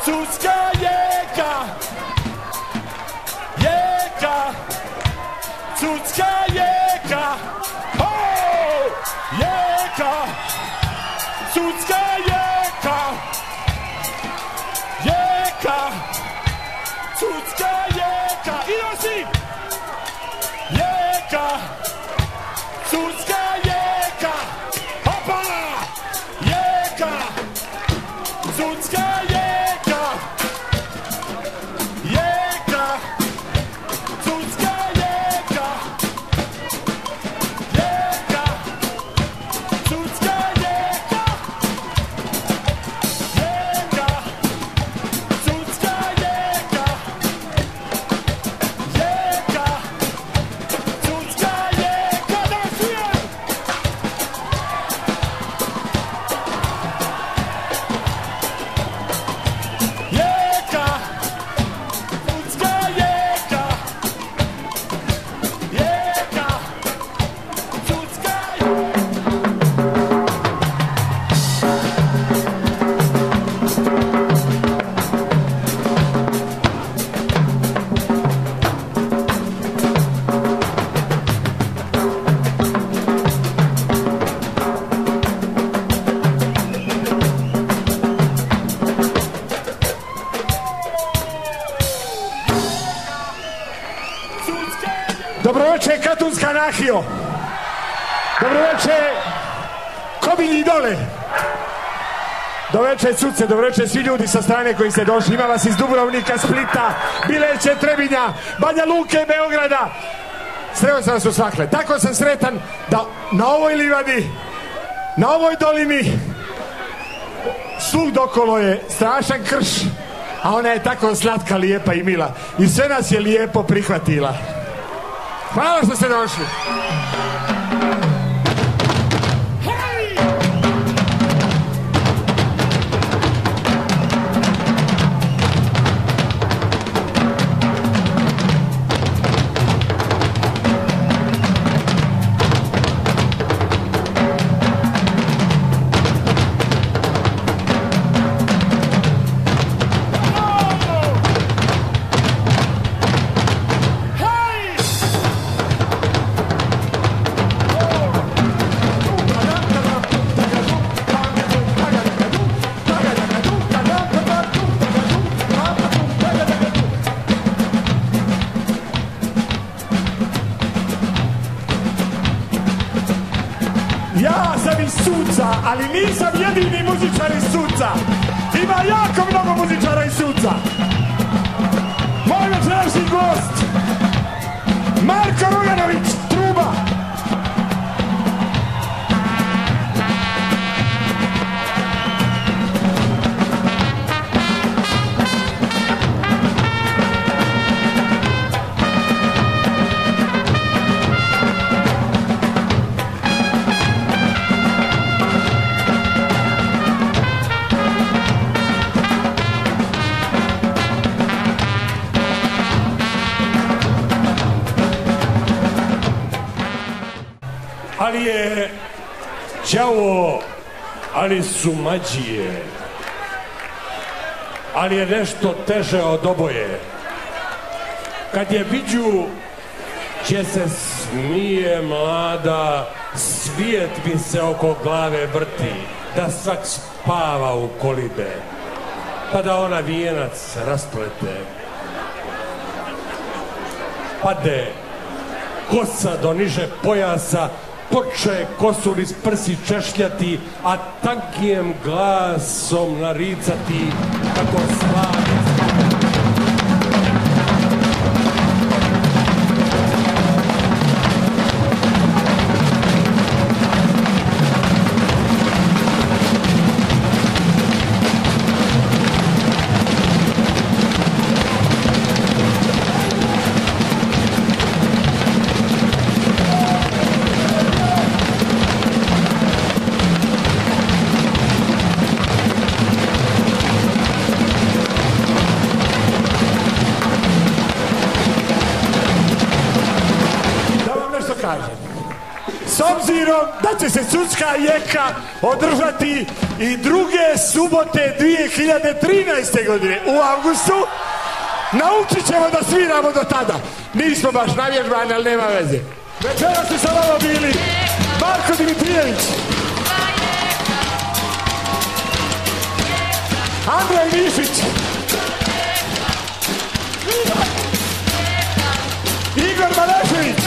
Sudska jeka, jeka, sudska jeka, oh, jeka, sudska jeka, jeka, sudska jeka, ideš jeka, sudska jeka, hopala, jeka, sudska jeka, jeka, sudska jeka, jeka, sudska jeka, jeka, sudska jeka, jeka, sudska jeka, da svijem! Jeka, sudska jeka, jeka, sudska Dobroveče, Katunska anarhio. Dobroveče, Kobilji dole. Dobroveče, Cuce, dobroveče svi ljudi sa strane koji ste došli. Ima vas iz Dubrovnika, Splita, Bileće, Trebinja, Banja Luke, Beograda. Sreo sam vas u svakle. Tako sam sretan da na ovoj livadi, na ovoj dolini, svugd okolo je strašan krš, a ona je tako slatka, lijepa i mila. I sve nas je lijepo prihvatila. Hvala što ste došli. Ja sam iz Suca, ali nisam jedini muzičar iz Suca. Ima jako mnogo muzičara iz Suca. Moj večerašnji gost, Marko Ruganović, truba. Ali je đavo, ali su mađije, ali je nešto teže od oboje. Kad je viđu, će se smije mlada, svijet mi se oko glave vrti, da svak spava u kolibe, pa da ona vijenac rasplete. Pade kosa do niže pojasa, poče kosu iz prsi češljati, a tankijem glasom naricati kako slavi. s obzirom da će se sudska jeka održati i druge subote 2013. godine u avgustu, naučit ćemo da sviramo do tada. Nismo baš navježbani, ali nema veze. Večera su sa vama bili Marko Dimitrijević, Andrej Mišić, Igor Malešević,